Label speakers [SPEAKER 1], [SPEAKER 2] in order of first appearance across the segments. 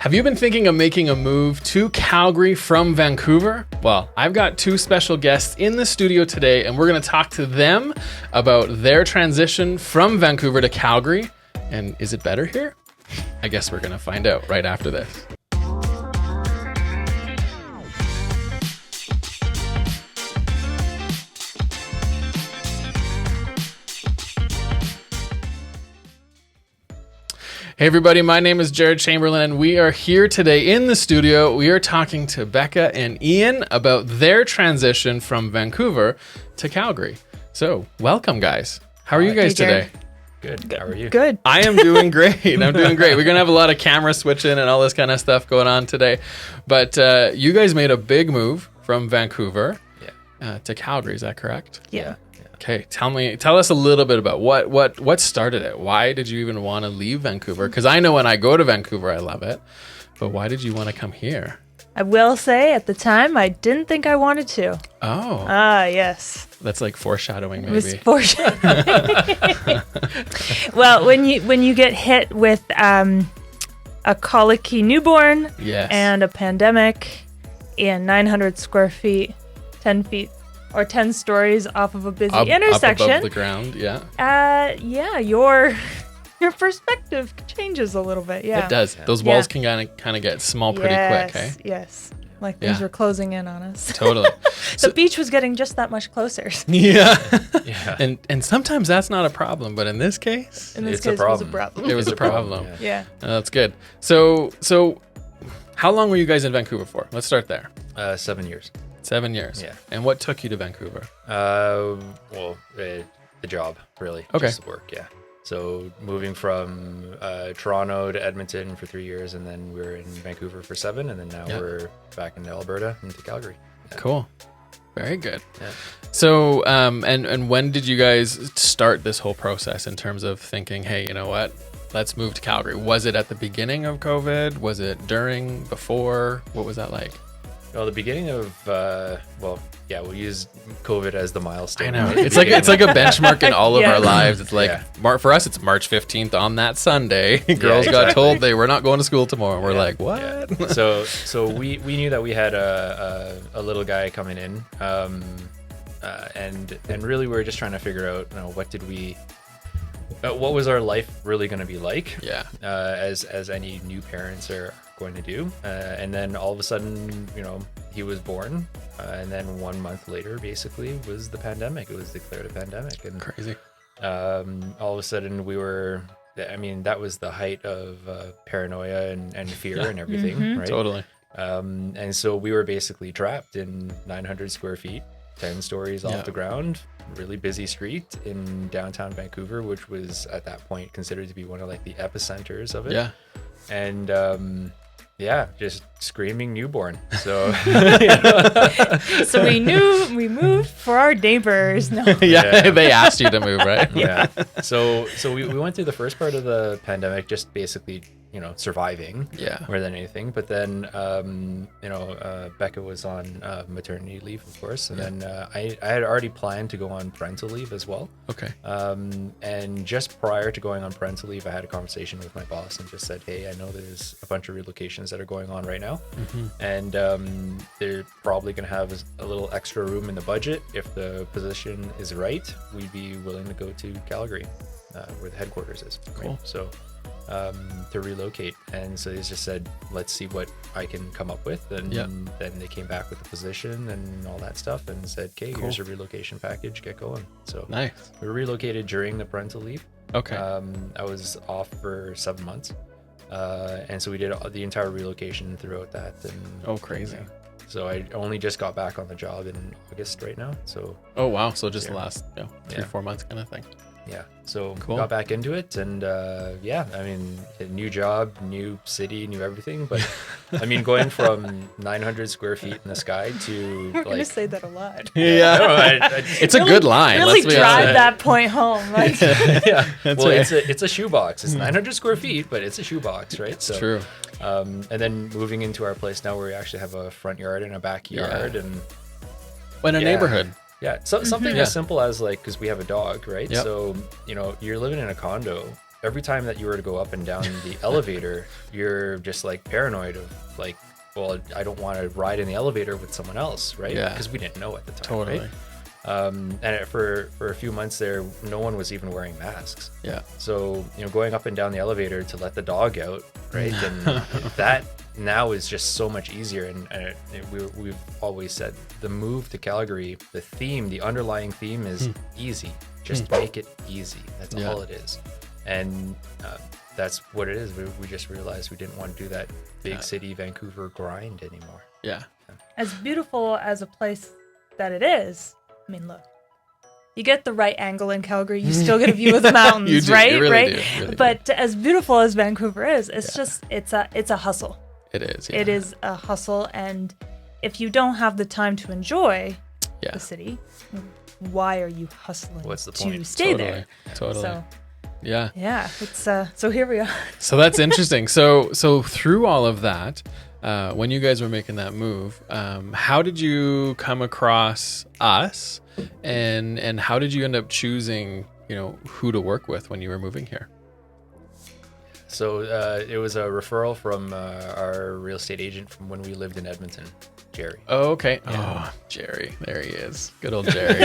[SPEAKER 1] Have you been thinking of making a move to Calgary from Vancouver? Well, I've got two special guests in the studio today, and we're going to talk to them about their transition from Vancouver to Calgary. And is it better here? I guess we're going to find out right after this. Hey everybody, my name is Jared Chamberlain and we are here today in the studio. We are talking to Becca and Ian about their transition from Vancouver to Calgary. So, welcome guys. How are you guys today?
[SPEAKER 2] Good. How are you?
[SPEAKER 3] Good.
[SPEAKER 1] I am doing great. I'm doing great. We're going to have a lot of camera switching and all this kind of stuff going on today. But you guys made a big move from Vancouver to Calgary, is that correct?
[SPEAKER 3] Yeah.
[SPEAKER 1] Okay, tell us a little bit about what started it. Why did you even want to leave Vancouver? Because I know when I go to Vancouver, I love it. But why did you want to come here?
[SPEAKER 3] I will say at the time, I didn't think I wanted to.
[SPEAKER 1] Oh.
[SPEAKER 3] Yes.
[SPEAKER 1] That's like foreshadowing, maybe.
[SPEAKER 3] It was foreshadowing. Well, when you get hit with a colicky newborn and a pandemic and 900 square feet, 10 feet, or 10 stories off of a busy intersection.
[SPEAKER 1] Up above the ground,
[SPEAKER 3] your perspective changes a little bit,
[SPEAKER 1] It does. Those walls can kind of get small pretty quick, eh?
[SPEAKER 3] Yes. Like things were closing in on us.
[SPEAKER 1] Totally.
[SPEAKER 3] The beach was getting just that much closer.
[SPEAKER 1] Yeah. And sometimes that's not a problem, but in this case,
[SPEAKER 3] it was a problem.
[SPEAKER 1] It was a problem.
[SPEAKER 3] Yeah.
[SPEAKER 1] That's good. So how long were you guys in Vancouver for? Let's start there.
[SPEAKER 2] 7 years.
[SPEAKER 1] 7 years.
[SPEAKER 2] Yeah.
[SPEAKER 1] And what took you to Vancouver?
[SPEAKER 2] The job, really.
[SPEAKER 1] Okay.
[SPEAKER 2] Just work, yeah. So moving from Toronto to Edmonton for 3 years, and then we were in Vancouver for 7, and then now we're back into Alberta, into Calgary. Yeah.
[SPEAKER 1] Cool. Very good.
[SPEAKER 2] Yeah.
[SPEAKER 1] So, and when did you guys start this whole process in terms of thinking, hey, you know what? Let's move to Calgary. Was it at the beginning of COVID? Was it during, before? What was that like?
[SPEAKER 2] Well, the beginning of we'll use COVID as the milestone.
[SPEAKER 1] I know.
[SPEAKER 2] Right?
[SPEAKER 1] It's like a benchmark in all of our lives. It's like for us, it's March 15th on that Sunday. Girls got told they were not going to school tomorrow. We're like, what?
[SPEAKER 2] Yeah. So we knew that we had a little guy coming in, and really we were just trying to figure out, what was our life really going to be like?
[SPEAKER 1] Yeah.
[SPEAKER 2] As any new parents are going to do, and then all of a sudden, he was born, and then 1 month later, basically, was the pandemic. It was declared a pandemic, and
[SPEAKER 1] crazy.
[SPEAKER 2] All of a sudden, that was the height of paranoia and fear and everything, right?
[SPEAKER 1] Totally.
[SPEAKER 2] And so we were basically trapped in 900 square feet, 10 stories off the ground, really busy street in downtown Vancouver, which was at that point considered to be one of the epicenters of it. Yeah. And just screaming newborn. So
[SPEAKER 3] so we moved for our neighbors. No.
[SPEAKER 1] They asked you to move, right?
[SPEAKER 2] Yeah. So we went through the first part of the pandemic just basically surviving more than anything, but then Becca was on maternity leave, of course, and then I had already planned to go on parental leave as well.
[SPEAKER 1] Okay.
[SPEAKER 2] And just prior to going on parental leave, I had a conversation with my boss and just said, hey, I know there's a bunch of relocations that are going on right now, and they're probably going to have a little extra room in the budget. If the position is right, we'd be willing to go to Calgary, where the headquarters is. Right?
[SPEAKER 1] Cool.
[SPEAKER 2] So to relocate, and so they just said, let's see what I can come up with, and then they came back with the position and all that stuff and said, okay, here's a relocation package, get going. So
[SPEAKER 1] nice.
[SPEAKER 2] We were relocated during the parental leave.
[SPEAKER 1] Okay.
[SPEAKER 2] I was off for 7 months, and so we did the entire relocation throughout that. And
[SPEAKER 1] crazy.
[SPEAKER 2] So I only just got back on the job in August right now. So
[SPEAKER 1] wow, so just the last 3-4 months kind of thing.
[SPEAKER 2] Yeah, so
[SPEAKER 1] cool.
[SPEAKER 2] Got back into it, and a new job, new city, new everything. But going from 900 square feet in the sky to
[SPEAKER 3] We're gonna say that a lot.
[SPEAKER 1] It's a good line.
[SPEAKER 3] Really drive that point home. Right?
[SPEAKER 2] It's a shoebox. It's 900 square feet, but it's a shoebox, right?
[SPEAKER 1] It's true.
[SPEAKER 2] And then moving into our place now, where we actually have a front yard and a backyard, and
[SPEAKER 1] in a neighborhood.
[SPEAKER 2] Yeah, so something as simple as because we have a dog, right?
[SPEAKER 1] Yep.
[SPEAKER 2] So you're living in a condo, every time that you were to go up and down the elevator, you're just like paranoid of like, well, I don't want to ride in the elevator with someone else, right?
[SPEAKER 1] Yeah.
[SPEAKER 2] Because we didn't know at the time,
[SPEAKER 1] Totally.
[SPEAKER 2] right? And for a few months there, no one was even wearing masks.
[SPEAKER 1] Yeah.
[SPEAKER 2] So, going up and down the elevator to let the dog out, right? And that now is just so much easier. And we've always said the move to Calgary, the underlying theme is easy. Just make it easy. That's all it is. And that's what it is. We just realized we didn't want to do that big city Vancouver grind anymore.
[SPEAKER 1] Yeah.
[SPEAKER 3] As beautiful as a place that it is, I mean, look, you get the right angle in Calgary, you still get a view of the mountains,
[SPEAKER 1] You do,
[SPEAKER 3] right?
[SPEAKER 1] you really
[SPEAKER 3] right?
[SPEAKER 1] do, you really
[SPEAKER 3] but as beautiful as Vancouver is, it's just it's a hustle.
[SPEAKER 1] It is. Yeah.
[SPEAKER 3] It is a hustle, and if you don't have the time to enjoy the city, why are you hustling?
[SPEAKER 2] What's the
[SPEAKER 3] to
[SPEAKER 2] point?
[SPEAKER 3] stay there?
[SPEAKER 1] Totally.
[SPEAKER 3] So,
[SPEAKER 1] yeah.
[SPEAKER 3] It's so here we are.
[SPEAKER 1] So that's interesting. So through all of that, when you guys were making that move, how did you come across us, and how did you end up choosing, who to work with when you were moving here?
[SPEAKER 2] So it was a referral from our real estate agent from when we lived in Edmonton, Jerry.
[SPEAKER 1] Oh, okay. Yeah. Oh, Jerry. There he is. Good old Jerry.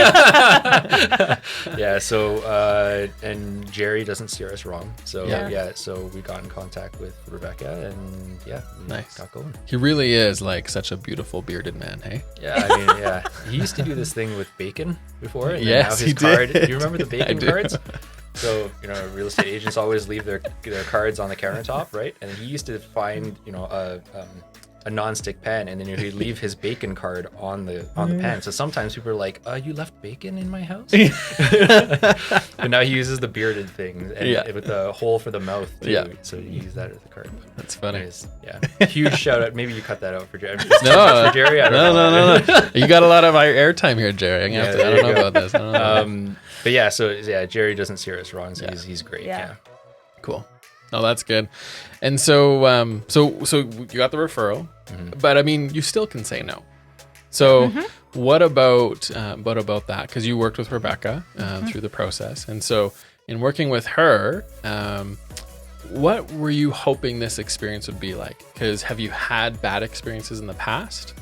[SPEAKER 2] Yeah. So and Jerry doesn't steer us wrong. So so we got in contact with Rebecca, and we got going.
[SPEAKER 1] He really is like such a beautiful bearded man, hey?
[SPEAKER 2] Yeah. I mean, he used to do this thing with bacon before. And
[SPEAKER 1] Yes,
[SPEAKER 2] now his
[SPEAKER 1] he
[SPEAKER 2] card,
[SPEAKER 1] did.
[SPEAKER 2] Do you remember the bacon cards? So, real estate agents always leave their cards on the countertop, right? And he used to find, a non-stick pan, and then he'd leave his bacon card on the pan. So sometimes people are like, you left bacon in my house? But now he uses the bearded thing and with the hole for the mouth too.
[SPEAKER 1] Yeah.
[SPEAKER 2] So you use that as a card.
[SPEAKER 1] That's funny.
[SPEAKER 2] Anyways, huge shout out. Maybe you cut that out for Jerry.
[SPEAKER 1] No,
[SPEAKER 2] for Jerry. I don't know.
[SPEAKER 1] No. You got a lot of airtime here, Jerry. I don't know about this. I don't know.
[SPEAKER 2] But Jerry doesn't steer us wrong, so he's great. Yeah.
[SPEAKER 1] Cool. No, that's good. And so so you got the referral, but I mean, you still can say no. So what about that? Because you worked with Rebecca through the process, and so in working with her, what were you hoping this experience would be like? Because have you had bad experiences in the past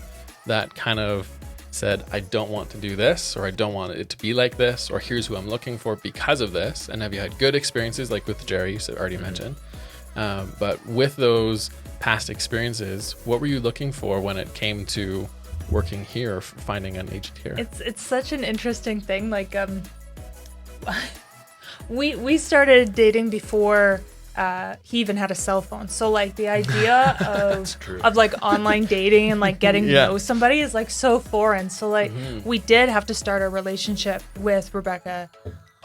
[SPEAKER 1] that kind of said, I don't want to do this, or I don't want it to be like this, or here's who I'm looking for because of this? And have you had good experiences like with Jerry, you already mentioned? But with those past experiences, what were you looking for when it came to working here, finding an agent here?
[SPEAKER 3] It's such an interesting thing. Like, we started dating before he even had a cell phone. So like the idea of like online dating and like getting to know somebody is like so foreign. So like we did have to start a relationship with Rebecca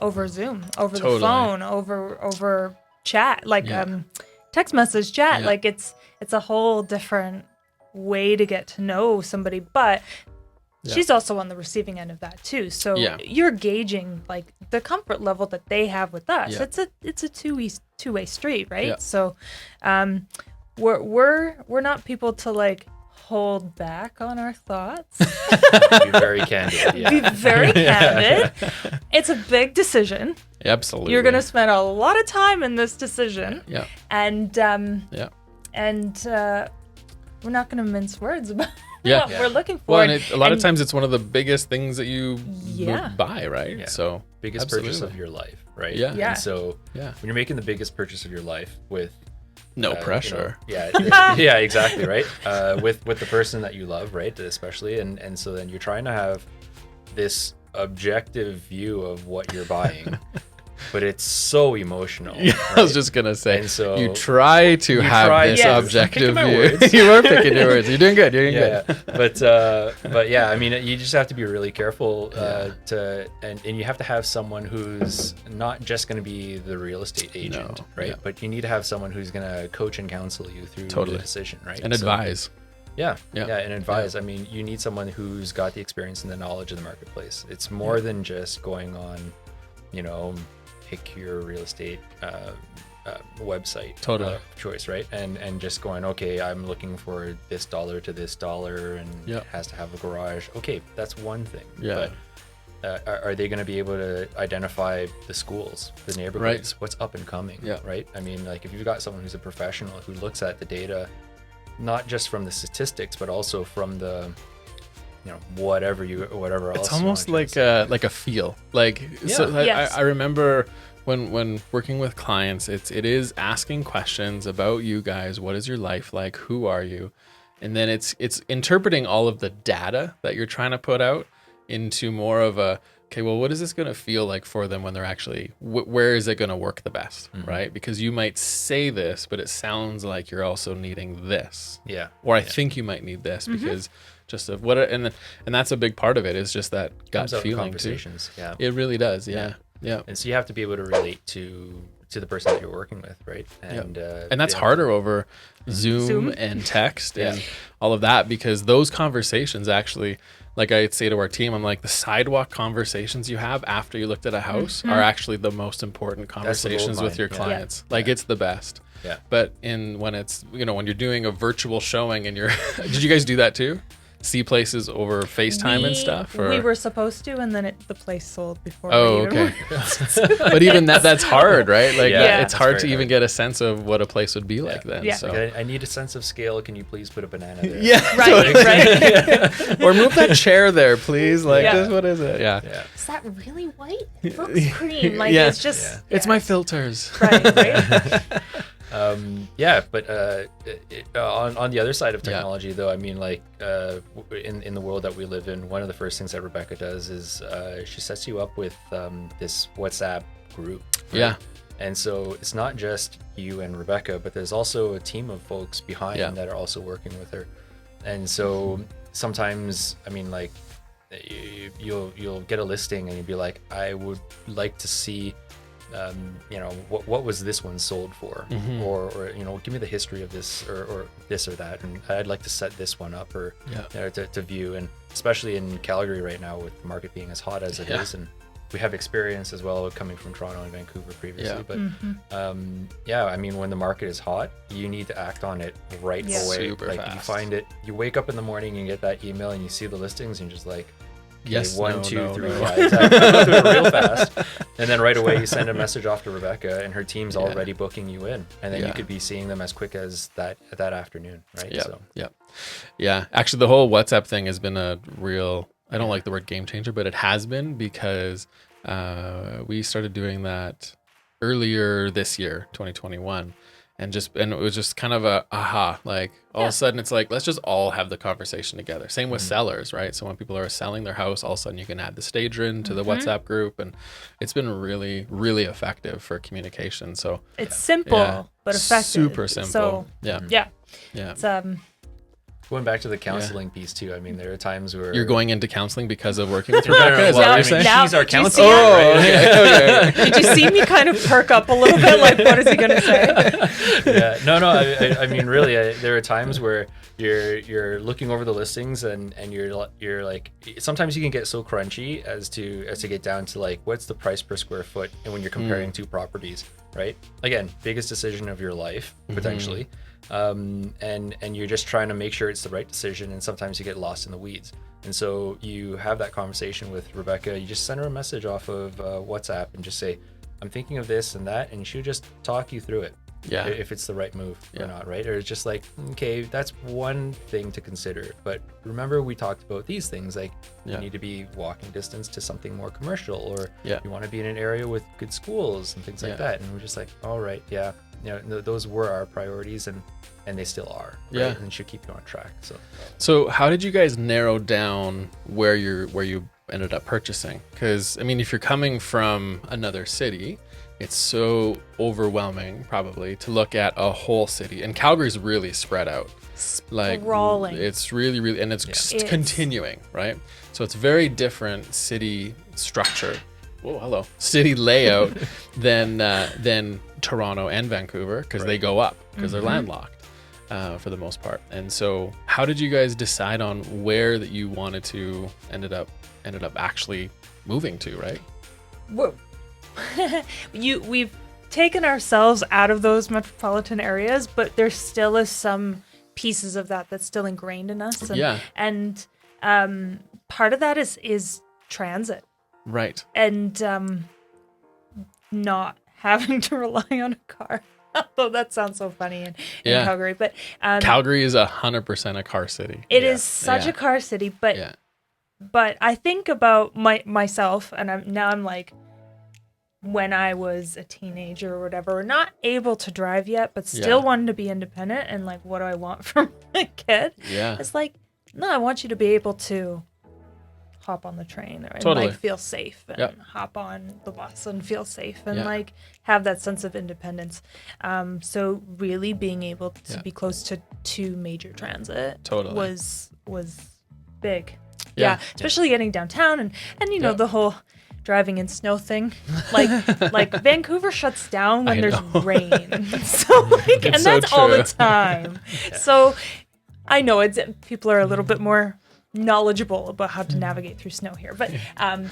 [SPEAKER 3] over Zoom, over the phone, over chat, like text message chat. Like it's a whole different way to get to know somebody, but she's also on the receiving end of that too. So you're gauging like the comfort level that they have with us. It's a two-way street, right? So we're not people to like hold back on our thoughts.
[SPEAKER 2] Be very candid.
[SPEAKER 3] Be very candid. It's a big decision.
[SPEAKER 1] Absolutely.
[SPEAKER 3] You're gonna spend a lot of time in this decision. And we're not gonna mince words about what we're looking for.
[SPEAKER 1] Well, and a lot of times it's one of the biggest things that you buy, right?
[SPEAKER 2] Yeah.
[SPEAKER 1] So
[SPEAKER 2] biggest purchase of your life, right? And so when you're making the biggest purchase of your life with
[SPEAKER 1] no pressure.
[SPEAKER 2] Yeah, exactly, right? With the person that you love, right? Especially, and so then you're trying to have this objective view of what you're buying. But it's so emotional.
[SPEAKER 1] Yeah, right? I was just gonna say.
[SPEAKER 2] And so
[SPEAKER 1] you try to have this objective view. You are picking your words. You're doing good. You're doing
[SPEAKER 2] good. But yeah, I mean, you just have to be really careful and you have to have someone who's not just going to be the real estate agent, right? Yeah. But you need to have someone who's going to coach and counsel you through the decision, right?
[SPEAKER 1] And advise.
[SPEAKER 2] And advise. I mean, you need someone who's got the experience and the knowledge of the marketplace. It's more than just going on, pick your real estate website choice, right? And just going, okay, I'm looking for this dollar to this dollar, and it has to have a garage. Okay, that's one thing. But are they going to be able to identify the schools, the neighborhoods, what's up and coming, right? I mean, like if you've got someone who's a professional who looks at the data, not just from the statistics, but also from the, whatever else.
[SPEAKER 1] It's almost like a feel. Like, so I remember when working with clients, it is asking questions about you guys. What is your life like? Who are you? And then it's interpreting all of the data that you're trying to put out into more of a, okay, well, what is this going to feel like for them when they're actually, where is it going to work the best, right? Because you might say this, but it sounds like you're also needing this.
[SPEAKER 2] Yeah.
[SPEAKER 1] Or I think you might need this because just of what, and that's a big part of it is just that gut feeling
[SPEAKER 2] conversations
[SPEAKER 1] too.
[SPEAKER 2] Yeah.
[SPEAKER 1] It really does. Yeah.
[SPEAKER 2] And so you have to be able to relate to the person that you're working with, right? And
[SPEAKER 1] that's harder over Zoom and text and all of that, because those conversations actually, like I say to our team, I'm like, the sidewalk conversations you have after you looked at a house are actually the most important conversations with your clients. Like it's the best.
[SPEAKER 2] Yeah.
[SPEAKER 1] But when it's, when you're doing a virtual showing and did you guys do that too? See places over FaceTime and stuff? Or?
[SPEAKER 3] We were supposed to, and then the place sold before.
[SPEAKER 1] Oh, okay. But even that's hard, right? Like it's hard to even get a sense of what a place would be like then.
[SPEAKER 3] Yeah.
[SPEAKER 1] So
[SPEAKER 2] Like, I need a sense of scale. Can you please put a banana there?
[SPEAKER 1] Yeah.
[SPEAKER 3] Right.
[SPEAKER 1] Or move that chair there, please. Like, what is it? Yeah.
[SPEAKER 3] Is that really white? It looks cream. Like it's just.
[SPEAKER 1] It's my filters.
[SPEAKER 3] Right.
[SPEAKER 2] But on the other side of technology, though, I mean, like in the world that we live in, one of the first things that Rebecca does is she sets you up with this WhatsApp group. Right?
[SPEAKER 1] Yeah.
[SPEAKER 2] And so it's not just you and Rebecca, but there's also a team of folks behind that are also working with her. And so sometimes, I mean, like you'll get a listing and you'll be like, I would like to see what was this one sold for, or give me the history of this or this or that, and I'd like to set this one up or to view. And especially in Calgary right now, with the market being as hot as it is, and we have experience as well coming from Toronto and Vancouver previously, but I mean, when the market is hot, you need to act on it right away.
[SPEAKER 1] Super
[SPEAKER 2] like
[SPEAKER 1] fast.
[SPEAKER 2] You find it, you wake up in the morning and get that email and you see the listings and you're just like, okay,
[SPEAKER 1] yes,
[SPEAKER 2] 1, 2, 3,
[SPEAKER 1] no.
[SPEAKER 2] 5. Exactly. Go through it real fast, and then right away you send a message off to Rebecca, and her team's already booking you in, and then you could be seeing them as quick as that afternoon, right?
[SPEAKER 1] Yeah. Actually, the whole WhatsApp thing has been a real. I don't like the word game changer, but it has been, because we started doing that earlier this year, 2021. And it was just kind of a aha, like all of a sudden it's like, let's just all have the conversation together. Same with sellers, right? So when people are selling their house, all of a sudden you can add the stager into the WhatsApp group, and it's been really, really effective for communication. So
[SPEAKER 3] it's simple, but effective.
[SPEAKER 1] Super simple.
[SPEAKER 3] So
[SPEAKER 1] yeah.
[SPEAKER 3] It's
[SPEAKER 2] Going back to the counseling piece too, I mean, there are times where
[SPEAKER 1] you're going into counseling because of working with Rebecca. Is that what you're saying?
[SPEAKER 2] She's our counselor.
[SPEAKER 1] Okay.
[SPEAKER 3] Did you see me kind of perk up a little bit? Like, what is he going to say?
[SPEAKER 2] No. I mean, really, there are times where you're looking over the listings and you're like, sometimes you can get so crunchy as to get down to like, what's the price per square foot, and when you're comparing two properties, right? Again, biggest decision of your life potentially. And you're just trying to make sure it's the right decision, and sometimes you get lost in the weeds. And so you have that conversation with Rebecca, you just send her a message off of WhatsApp and just say, I'm thinking of this and that, and she'll just talk you through it.
[SPEAKER 1] Yeah.
[SPEAKER 2] If it's the right move or not, right? Or it's just like, okay, that's one thing to consider, but remember we talked about these things, like you need to be walking distance to something more commercial, or you want to be in an area with good schools and things like that. And we're just like, all right, those were our priorities, and they still are, right? And should keep you on track. So
[SPEAKER 1] how did you guys narrow down where you ended up purchasing? Because I mean, if you're coming from another city, it's so overwhelming probably to look at a whole city, and Calgary's really spread out.
[SPEAKER 3] Sprawling.
[SPEAKER 1] It's really, and it's continuing, right? So it's very different city structure. City layout than Toronto and Vancouver, because they go up because they're landlocked for the most part. And so how did you guys decide on where that you wanted to ended up actually moving to, right?
[SPEAKER 3] We've taken ourselves out of those metropolitan areas, but there still is some pieces of that that's still ingrained in us. And part of that is transit.
[SPEAKER 1] Right.
[SPEAKER 3] And not having to rely on a car. Although that sounds so funny in Calgary, but
[SPEAKER 1] Calgary is 100% a car city.
[SPEAKER 3] It is such a car city, but I think about myself, and I'm like, when I was a teenager or whatever, not able to drive yet, but still wanting to be independent, and like, what do I want from a kid?
[SPEAKER 1] Yeah,
[SPEAKER 3] it's like, no, I want you to be able to hop on the train and like feel safe, and hop on the bus and feel safe, and like have that sense of independence. So really being able to be close to major transit was big. Yeah, especially getting downtown and you know the whole driving in snow thing. Like Vancouver shuts down when there's rain. So like, and that's so all the time. So I know people are a little bit more knowledgeable about how to navigate through snow here, but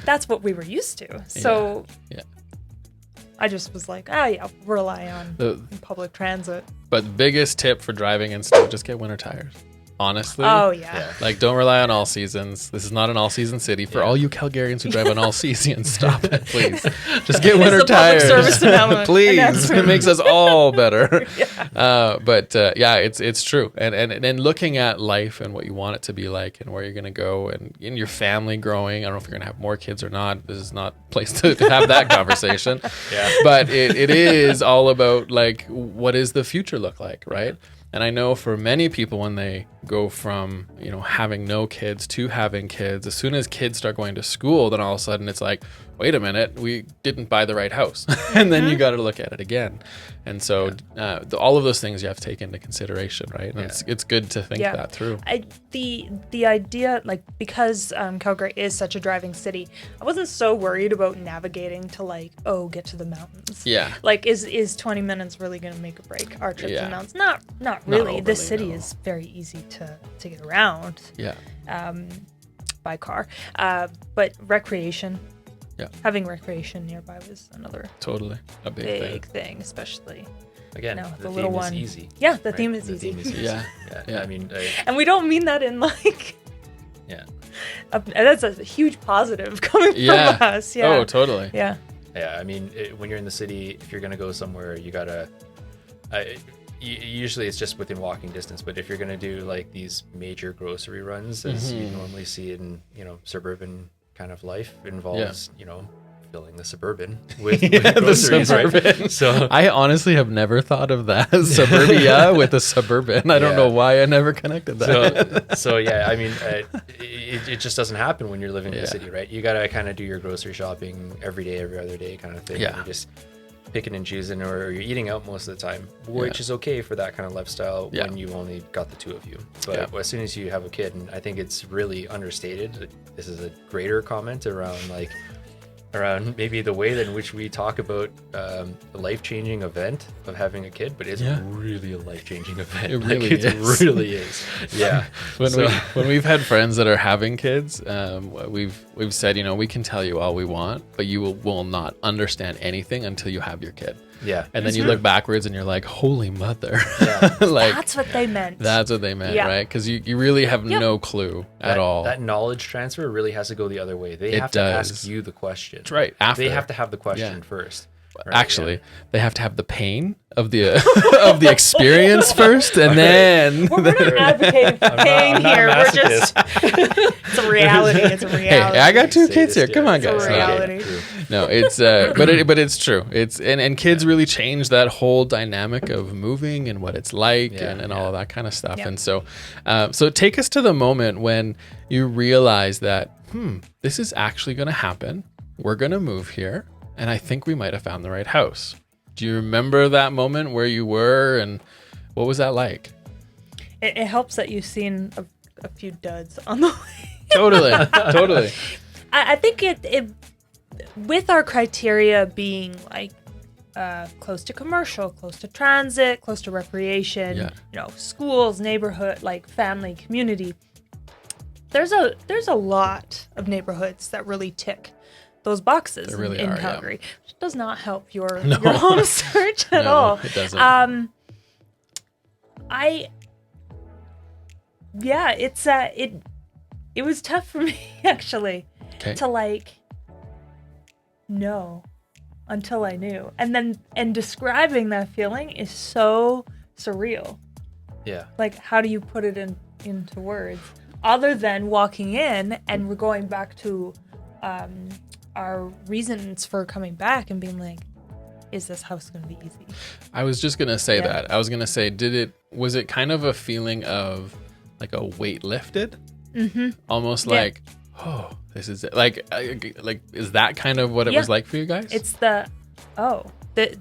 [SPEAKER 3] that's what we were used to. So I just was like, rely on public transit.
[SPEAKER 1] But the biggest tip for driving in snow, just get winter tires. Honestly.
[SPEAKER 3] Oh, yeah.
[SPEAKER 1] Like, don't rely on all seasons. This is not an all-season city. For all you Calgarians who drive on all seasons, stop it, please. Just get winter tires.
[SPEAKER 3] Service announcement.
[SPEAKER 1] Please. It makes us all better. It's true. And looking at life and what you want it to be like and where you're going to go and in your family growing. I don't know if you're going to have more kids or not. This is not a place to have that conversation. But it is all about, like, what does the future look like, right? And I know for many people, when they go from, having no kids to having kids, as soon as kids start going to school, then all of a sudden it's like, wait a minute, we didn't buy the right house. And then you got to look at it again. And so all of those things you have to take into consideration, right? And it's good to think that through.
[SPEAKER 3] The idea, like, because Calgary is such a driving city, I wasn't so worried about navigating to get to the mountains.
[SPEAKER 1] Yeah.
[SPEAKER 3] Like, is 20 minutes really going to make or break our trip to the mountains? Not really. This city is very easy to get around.
[SPEAKER 1] Yeah.
[SPEAKER 3] By car. But recreation.
[SPEAKER 1] Yeah.
[SPEAKER 3] Having recreation nearby was another
[SPEAKER 1] a big
[SPEAKER 3] thing, especially
[SPEAKER 2] again.
[SPEAKER 3] The little one.
[SPEAKER 2] Is easy.
[SPEAKER 3] Yeah, the theme is easy.
[SPEAKER 1] Yeah.
[SPEAKER 2] I mean,
[SPEAKER 3] and we don't mean that in like. Yeah. That's a huge positive coming from us. Yeah.
[SPEAKER 1] Oh, totally.
[SPEAKER 3] Yeah.
[SPEAKER 2] Yeah, I mean, when you're in the city, if you're gonna go somewhere, you gotta. Usually it's just within walking distance, but if you're gonna do like these major grocery runs, as you normally see in suburban kind of life, involves filling the Suburban with groceries, right? So
[SPEAKER 1] I honestly have never thought of that suburbia with a Suburban. I don't know why I never connected that.
[SPEAKER 2] So I mean, it just doesn't happen when you're living in the city, right? You gotta kind of do your grocery shopping every day, every other day, kind of thing.
[SPEAKER 1] Yeah.
[SPEAKER 2] You're just picking and choosing, or you're eating out most of the time, which is okay for that kind of lifestyle when you've only got the two of you. But as soon as you have a kid, and I think it's really understated, this is a greater comment around maybe the way in which we talk about the life-changing event of having a kid, but it's really a life-changing event.
[SPEAKER 1] It really is.
[SPEAKER 2] Yeah.
[SPEAKER 1] When we've had friends that are having kids, we've said, we can tell you all we want, but you will not understand anything until you have your kid.
[SPEAKER 2] Yeah.
[SPEAKER 1] And then you look backwards and you're like, holy mother.
[SPEAKER 3] Yeah. That's what they meant.
[SPEAKER 1] That's what they meant, right? Because you really have no clue at all.
[SPEAKER 2] That knowledge transfer really has to go the other way. They have to ask you the question.
[SPEAKER 1] That's right. After.
[SPEAKER 2] They have to have the question first. Right?
[SPEAKER 1] Actually, they have to have the pain of the of the experience first, and then
[SPEAKER 3] we're not advocating for pain here. We're just it's a reality. It's a reality.
[SPEAKER 1] Hey, I got two kids here. Come on, guys.
[SPEAKER 3] It's a reality.
[SPEAKER 1] No, it's but it's true. It's and kids really change that whole dynamic of moving and what it's like and all of that kind of stuff. And so take us to the moment when you realize that this is actually going to happen. We're going to move here. And I think we might have found the right house. Do you remember that moment where you were, and what was that like?
[SPEAKER 3] It helps that you've seen a few duds on the way.
[SPEAKER 1] Totally.
[SPEAKER 3] I think it with our criteria being like close to commercial, close to transit, close to recreation, schools, neighborhood, like family, community. There's a lot of neighborhoods that really tick those boxes in Calgary, which does not help your home search at all.
[SPEAKER 1] It doesn't.
[SPEAKER 3] It was tough for me actually to know until I knew. And describing that feeling is so surreal.
[SPEAKER 2] Yeah.
[SPEAKER 3] Like, how do you put it into words? Other than walking in, and we're going back to our reasons for coming back and being like, is this house going to be easy?
[SPEAKER 1] I was just going to say that. I was going to say, was it kind of a feeling of like a weight lifted? Mm-hmm. Almost like, oh, this is it. Like, is that kind of what it was like for you guys?
[SPEAKER 3] It's this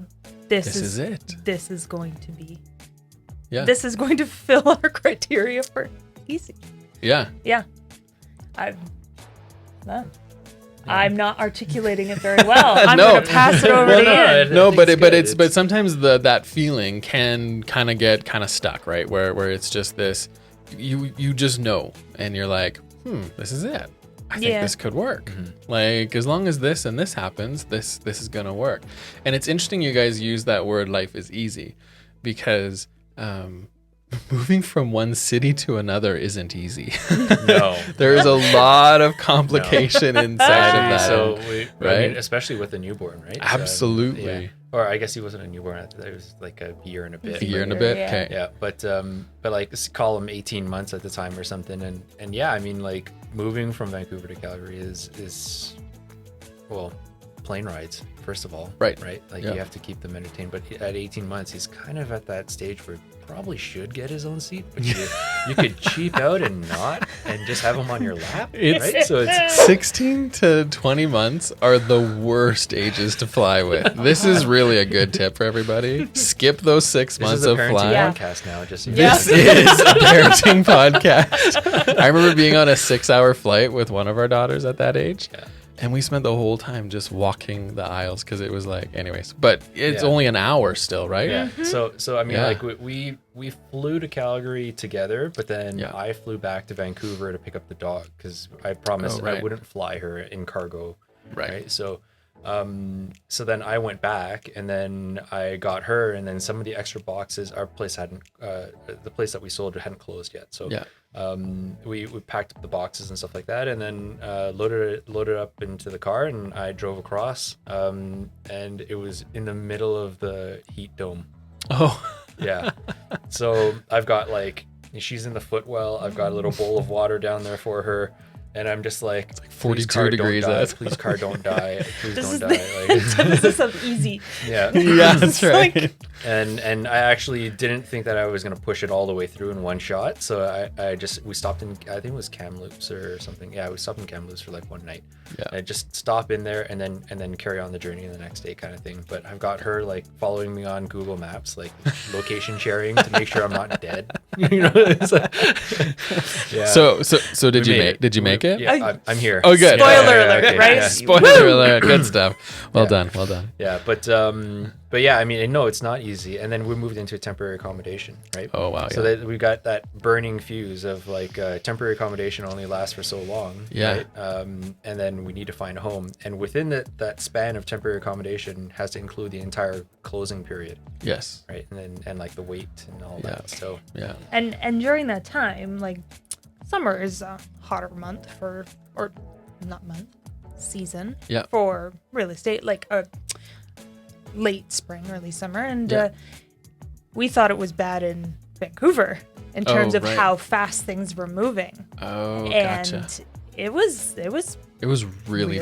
[SPEAKER 3] is it. This is going to be. Yeah. This is going to fill our criteria for easy.
[SPEAKER 1] Yeah.
[SPEAKER 3] Yeah. I'm not articulating it very well. I'm going to pass it over to Ian.
[SPEAKER 1] No, but sometimes that feeling can kind of get stuck, right? Where it's just this, you just know, and you're like, this is it. I think this could work. Mm-hmm. Like, as long as this and this happens, this is gonna work. And it's interesting you guys use that word "life is easy," because moving from one city to another isn't easy.
[SPEAKER 2] No.
[SPEAKER 1] There's a lot of complication inside of that.
[SPEAKER 2] So
[SPEAKER 1] right?
[SPEAKER 2] I mean, especially with a newborn, right?
[SPEAKER 1] Absolutely.
[SPEAKER 2] Yeah. Or I guess he wasn't a newborn. It was like a year and a bit.
[SPEAKER 1] Okay.
[SPEAKER 2] Yeah, but like call him 18 months at the time or something. And yeah, I mean, like moving from Vancouver to Calgary is well, plane rides, first of all.
[SPEAKER 1] Right.
[SPEAKER 2] Like you have to keep them entertained. But at 18 months, he's kind of at that stage where probably should get his own seat, but you could cheap out and not, and just have him on your lap, right? So it's
[SPEAKER 1] 16 to 20 months are the worst ages to fly with. This is really a good tip for everybody. Skip those 6 months of flying.
[SPEAKER 2] Podcast now, just
[SPEAKER 1] this is a parenting podcast. I remember being on a 6-hour flight with one of our daughters at that age. Yeah. And we spent the whole time just walking the aisles because it was like, anyways. But it's only an hour still, right?
[SPEAKER 2] Yeah. Mm-hmm. So I mean, like we flew to Calgary together, but then I flew back to Vancouver to pick up the dog because I promised I wouldn't fly her in cargo. Right. So then I went back, and then I got her, and then some of the extra boxes. Our place hadn't, the place that we sold hadn't closed yet. So we packed up the boxes and stuff like that, and then loaded up into the car, and I drove across. And it was in the middle of the heat dome.
[SPEAKER 1] Oh,
[SPEAKER 2] yeah. So I've got she's in the footwell. I've got a little bowl of water down there for her. And I'm just like,
[SPEAKER 1] it's like 42 degrees.
[SPEAKER 2] Please, car, don't die. Please don't die.
[SPEAKER 3] This is so easy.
[SPEAKER 2] Yeah,
[SPEAKER 1] that's right.
[SPEAKER 2] And I actually didn't think that I was gonna push it all the way through in one shot. So we stopped in, I think it was Kamloops or something. Yeah, we stopped in Kamloops for like one night. Yeah. And I just stop in there and then carry on the journey the next day, kind of thing. But I've got her like following me on Google Maps, like location sharing to make sure I'm not dead. It's like,
[SPEAKER 1] yeah. So did you make it?
[SPEAKER 2] Yeah, I'm here.
[SPEAKER 1] Oh, good.
[SPEAKER 3] Spoiler alert, right?
[SPEAKER 1] Yeah. Spoiler alert. Good stuff. Well done.
[SPEAKER 2] Yeah, but yeah, I mean, no, it's not easy. And then we moved into a temporary accommodation, right?
[SPEAKER 1] Oh, wow.
[SPEAKER 2] So that we got that burning fuse of like temporary accommodation only lasts for so long.
[SPEAKER 1] Yeah.
[SPEAKER 2] Right? And then we need to find a home. And within that span of temporary accommodation has to include the entire closing period.
[SPEAKER 1] Yes.
[SPEAKER 2] Right. And like the wait and all that. So
[SPEAKER 1] yeah.
[SPEAKER 3] And during that time, like summer is a hotter month season for real estate, like a late spring, early summer, and we thought it was bad in Vancouver in terms of how fast things were moving.
[SPEAKER 1] Oh,
[SPEAKER 3] and
[SPEAKER 1] gotcha.
[SPEAKER 3] It was
[SPEAKER 1] really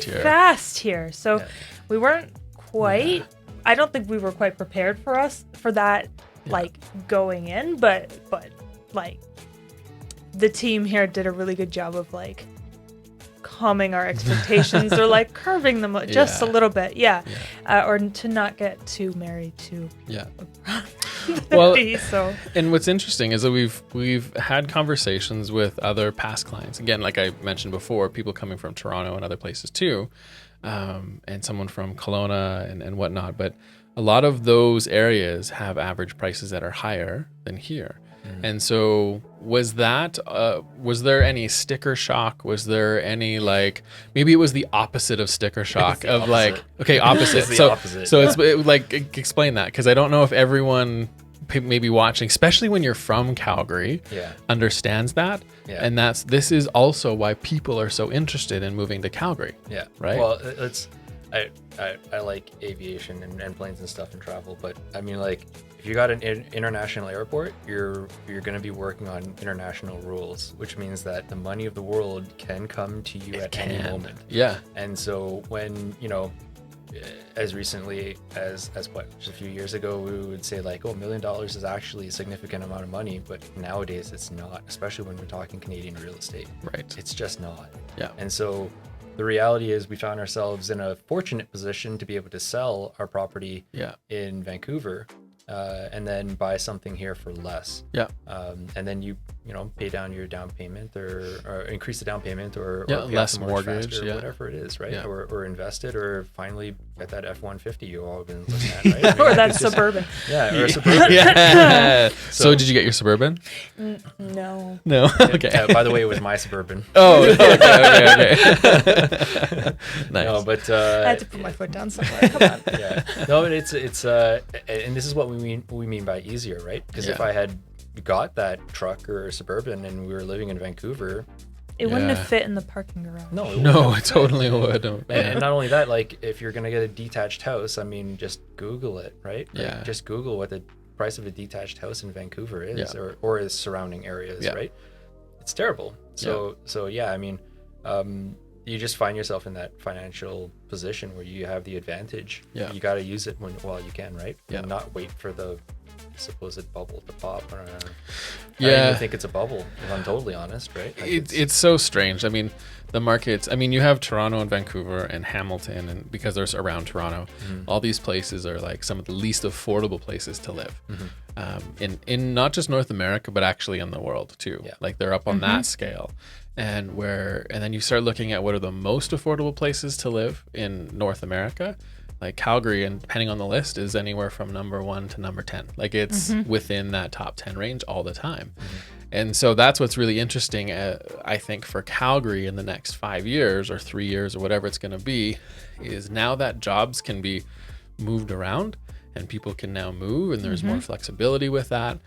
[SPEAKER 3] fast here. So we weren't quite. I don't think we were quite prepared for that, like going in, but like the team here did a really good job of like calming our expectations or like curving them just a little bit, or to not get too married to
[SPEAKER 1] well,
[SPEAKER 3] so.
[SPEAKER 1] And what's interesting is that we've had conversations with other past clients, again, like I mentioned before, people coming from Toronto and other places too, and someone from Kelowna and whatnot, but a lot of those areas have average prices that are higher than here. And so was there any sticker shock? Was there any like, maybe it was the opposite of sticker shock of opposite. Like, okay, opposite. So it's like, explain that. Cause I don't know if everyone maybe watching, especially when you're from Calgary, understands that. Yeah. And this is also why people are so interested in moving to Calgary.
[SPEAKER 2] Yeah.
[SPEAKER 1] Right.
[SPEAKER 2] Well, I like aviation and planes and stuff and travel, but I mean, like, if you got an international airport, you're going to be working on international rules, which means that the money of the world can come to you at any moment.
[SPEAKER 1] Yeah.
[SPEAKER 2] And so when, you know, as recently as what, just a few years ago, we would say like, oh, $1 million is actually a significant amount of money, but nowadays it's not, especially when we're talking Canadian real estate.
[SPEAKER 1] Right.
[SPEAKER 2] It's just not.
[SPEAKER 1] Yeah.
[SPEAKER 2] And so the reality is we found ourselves in a fortunate position to be able to sell our property in Vancouver and then buy something here for less.
[SPEAKER 1] Yeah.
[SPEAKER 2] And then you know, pay down your down payment or increase the down payment or
[SPEAKER 1] less mortgage,
[SPEAKER 2] faster, or whatever it is, right?
[SPEAKER 1] Yeah.
[SPEAKER 2] Or invest it, or finally get that F-150 you've all been looking at, right? I mean,
[SPEAKER 3] Or that Suburban.
[SPEAKER 2] Or a Suburban.
[SPEAKER 1] Yeah. So did you get your Suburban?
[SPEAKER 3] No.
[SPEAKER 1] No. Okay.
[SPEAKER 2] By the way, it was my Suburban.
[SPEAKER 1] Oh, okay. Nice.
[SPEAKER 2] No, but
[SPEAKER 3] I had to put my foot down somewhere. Come on.
[SPEAKER 2] Yeah. No, but it's and this is what we mean by easier, right? Because if I had got that truck or Suburban and we were living in Vancouver,
[SPEAKER 3] it wouldn't have fit in the parking garage.
[SPEAKER 1] No, it totally would.
[SPEAKER 2] And not only that, like, if you're gonna get a detached house, I mean, just Google it, right? Like,
[SPEAKER 1] Yeah.
[SPEAKER 2] just Google what the price of a detached house in Vancouver is, or its surrounding areas, right? It's terrible. So yeah, I mean, you just find yourself in that financial position where you have the advantage.
[SPEAKER 1] Yeah.
[SPEAKER 2] You got to use it while you can, right?
[SPEAKER 1] Yeah.
[SPEAKER 2] And not wait for the supposed bubble to pop. I don't
[SPEAKER 1] Yeah.
[SPEAKER 2] even think it's a bubble, if I'm totally honest, right? Like
[SPEAKER 1] It's so strange. I mean, the markets, I mean, you have Toronto and Vancouver and Hamilton, and because they're around Toronto, all these places are like some of the least affordable places to live. In not just North America, but actually in the world too.
[SPEAKER 2] Yeah.
[SPEAKER 1] Like they're up on that scale. And then you start looking at what are the most affordable places to live in North America. Like Calgary, and depending on the list, is anywhere from number 1 to number 10. Like it's within that top 10 range all the time. And so that's what's really interesting, I think, for Calgary in the next 5 years or 3 years or whatever it's going to be, is now that jobs can be moved around and people can now move, and there's more flexibility with that.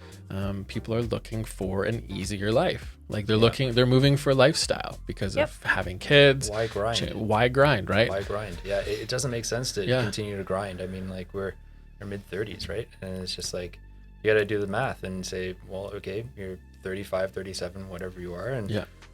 [SPEAKER 1] People are looking for an easier life. Like they're moving for lifestyle because of having kids.
[SPEAKER 2] Why grind?
[SPEAKER 1] Why grind, right?
[SPEAKER 2] Why grind? Yeah, it doesn't make sense to continue to grind. I mean, like, we're in our mid-30s, right? And it's just like, you got to do the math and say, well, okay, you're 35, 37, whatever you are,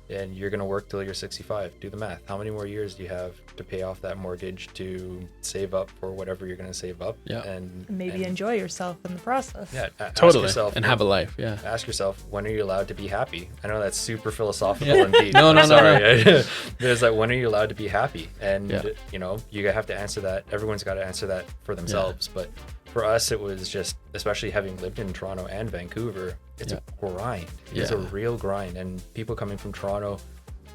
[SPEAKER 2] and you're going to work till you're 65. Do the math. How many more years do you have to pay off that mortgage, to save up for whatever you're going to save up? And
[SPEAKER 3] maybe enjoy yourself in the process.
[SPEAKER 2] Yeah,
[SPEAKER 1] totally.
[SPEAKER 2] Ask yourself,
[SPEAKER 1] and have a life. Yeah.
[SPEAKER 2] Ask yourself, when are you allowed to be happy? I know that's super philosophical and deep.
[SPEAKER 1] No.
[SPEAKER 2] There's like, when are you allowed to be happy? And you know, you have to answer that. Everyone's got to answer that for themselves. But for us, it was just, especially having lived in Toronto and Vancouver, it's a grind. It's a real grind. And people coming from Toronto,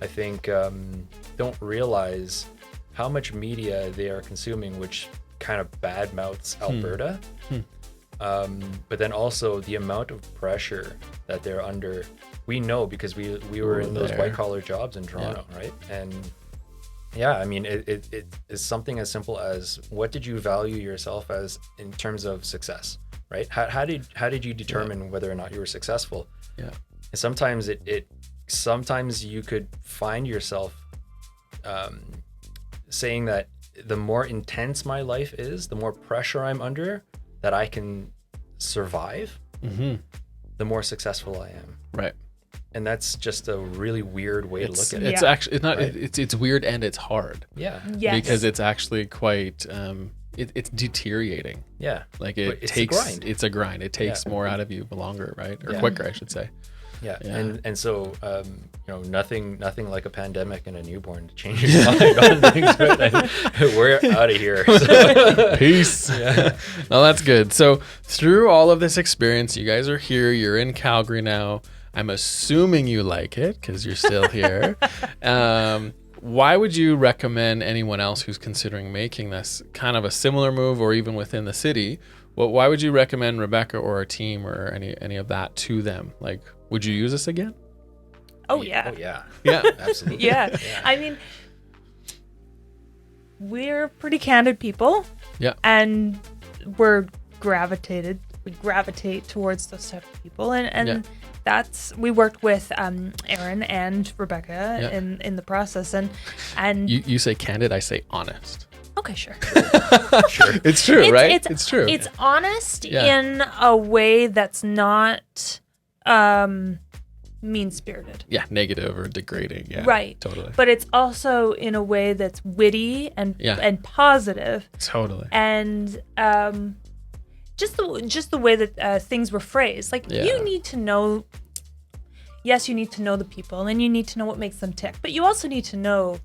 [SPEAKER 2] I think, don't realize how much media they are consuming, which kind of bad mouths Alberta. But then also the amount of pressure that they're under. We know because we were in those white collar jobs in Toronto, right? And yeah, I mean, it is something as simple as, what did you value yourself as in terms of success, right? How did you determine whether or not you were successful?
[SPEAKER 1] Yeah.
[SPEAKER 2] And sometimes sometimes you could find yourself saying that the more intense my life is, the more pressure I'm under that I can survive, the more successful I am. Right. And that's just a really weird way to look at it.
[SPEAKER 1] It's actually, it's not, right? It's weird, and it's hard.
[SPEAKER 2] Yeah.
[SPEAKER 3] Yes.
[SPEAKER 1] Because it's actually quite, it's deteriorating.
[SPEAKER 2] Yeah.
[SPEAKER 1] Like
[SPEAKER 2] it's a grind.
[SPEAKER 1] It's a grind. It takes more out of you longer, right? Or quicker, I should say.
[SPEAKER 2] Yeah. And so, you know, nothing like a pandemic and a newborn to change your mind on things. Right? We're out of here. So.
[SPEAKER 1] Peace. Yeah. No, that's good. So through all of this experience, you guys are here. You're in Calgary now. I'm assuming you like it because you're still here. Why would you recommend anyone else who's considering making this kind of a similar move, or even within the city? Why would you recommend Rebecca or a team or any of that to them? Like, would you use this again?
[SPEAKER 3] Oh yeah.
[SPEAKER 2] Oh yeah.
[SPEAKER 1] Yeah.
[SPEAKER 2] Absolutely.
[SPEAKER 3] Yeah. I mean, we're pretty candid people.
[SPEAKER 1] Yeah.
[SPEAKER 3] And we gravitate towards those type of people, and we worked with Aaron and Rebecca in the process, and
[SPEAKER 1] you say candid, I say honest.
[SPEAKER 3] Okay, sure.
[SPEAKER 2] Sure.
[SPEAKER 1] It's true, right? It's true.
[SPEAKER 3] It's honest in a way that's not mean-spirited.
[SPEAKER 1] Yeah, negative or degrading. Yeah,
[SPEAKER 3] right.
[SPEAKER 1] Totally.
[SPEAKER 3] But it's also in a way that's witty and positive.
[SPEAKER 1] Totally.
[SPEAKER 3] And just the way that things were phrased. Like you need to know. Yes, you need to know the people, and you need to know what makes them tick. But you also need to know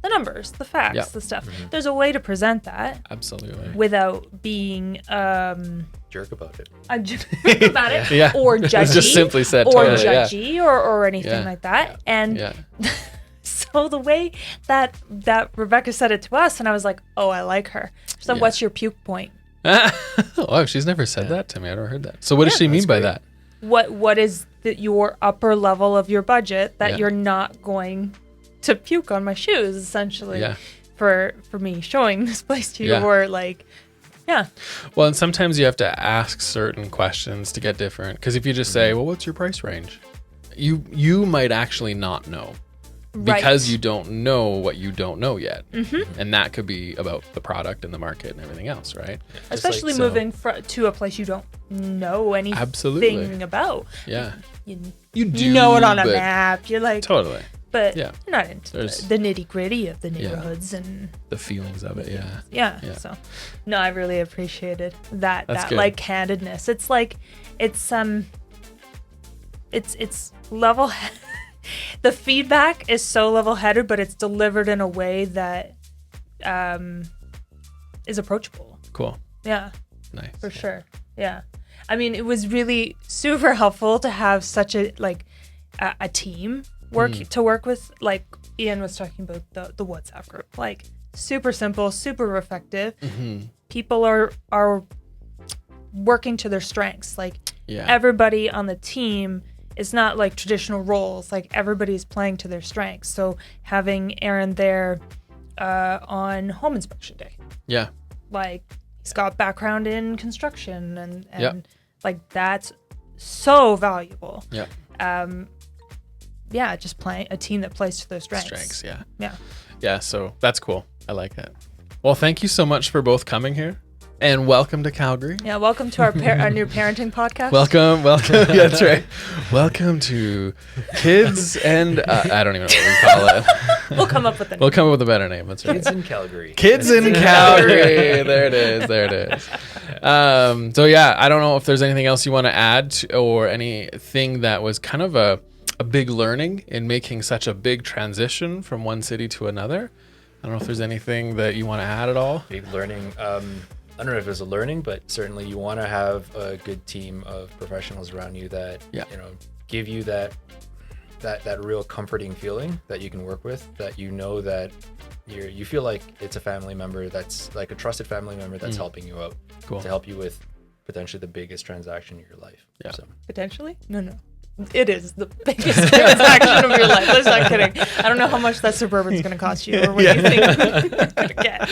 [SPEAKER 3] the numbers, the facts, the stuff. Mm-hmm. There's a way to present that.
[SPEAKER 1] Absolutely.
[SPEAKER 3] Without being
[SPEAKER 2] jerk about it.
[SPEAKER 3] A jerk about it, or judgy,
[SPEAKER 1] just simply said,
[SPEAKER 3] or judgy, or anything like that. And so the way that Rebecca said it to us, and I was like, oh, I like her. So what's your puke point?
[SPEAKER 1] Oh, she's never said that to me. I never heard that. So what does she mean by that?
[SPEAKER 3] What is your upper level of your budget that you're not going to puke on my shoes, essentially, for me showing this place to you, or like,
[SPEAKER 1] Well, and sometimes you have to ask certain questions to get different. Because if you just say, well, what's your price range? You might actually not know. Because you don't know what you don't know yet. Mm-hmm. And that could be about the product and the market and everything else, right?
[SPEAKER 3] Especially moving to a place you don't know anything about.
[SPEAKER 1] Yeah.
[SPEAKER 3] You know it on a map. You're like...
[SPEAKER 1] Totally.
[SPEAKER 3] But you're not into the nitty-gritty of the neighborhoods and...
[SPEAKER 1] The feelings of it,
[SPEAKER 3] Yeah. So, no, I really appreciated that like, candidness. It's like... It's level... The feedback is so level-headed, but it's delivered in a way that is approachable.
[SPEAKER 1] Cool.
[SPEAKER 3] Yeah.
[SPEAKER 1] Nice.
[SPEAKER 3] For sure. Yeah. I mean, it was really super helpful to have such a team to work with. Like Ian was talking about the WhatsApp group. Like super simple, super effective. Mm-hmm. People are working to their strengths. Like everybody on the team. It's not like traditional roles. Like everybody's playing to their strengths. So having Aaron there on home inspection day. Yeah. Like he's got background in construction and like that's so valuable. Yeah. Just playing a team that plays to their strengths. Yeah, so that's cool. I like that. Well, thank you so much for both coming here. And welcome to Calgary. Yeah, welcome to our new parenting podcast. Welcome. Yeah, that's right. Welcome to Kids and I don't even know what we call it. We'll come up with a name. We'll come up with a better name. That's right. Kids in Calgary. Kids in Calgary. There it is. So yeah, I don't know if there's anything else you want to add or anything that was kind of a big learning in making such a big transition from one city to another. I don't know if there's anything that you want to add at all. Big learning. I don't know if it's a learning, but certainly you want to have a good team of professionals around you that give you that real comforting feeling that you can work with, that you know that you feel like it's a family member that's like a trusted family member that's helping you out to help you with potentially the biggest transaction in your life. Yeah. So. Potentially? No. It is the biggest transaction of your life. That's not kidding. I don't know how much that Suburban's going to cost you or what you think you're going to get.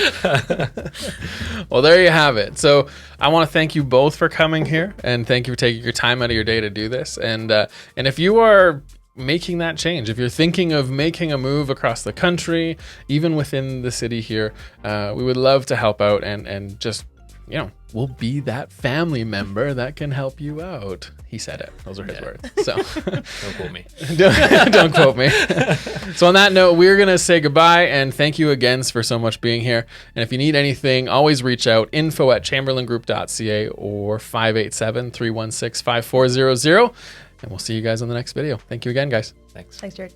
[SPEAKER 3] Well, there you have it. So I want to thank you both for coming here and thank you for taking your time out of your day to do this. And if you are making that change, if you're thinking of making a move across the country, even within the city here, we would love to help out and just, we'll be that family member that can help you out. He said it. Those are his words. So don't quote me. Don't quote me. So on that note, we're going to say goodbye and thank you again for so much being here. And if you need anything, always reach out, info@chamberlaingroup.ca or 587-316-5400. And we'll see you guys on the next video. Thank you again, guys. Thanks, Jared.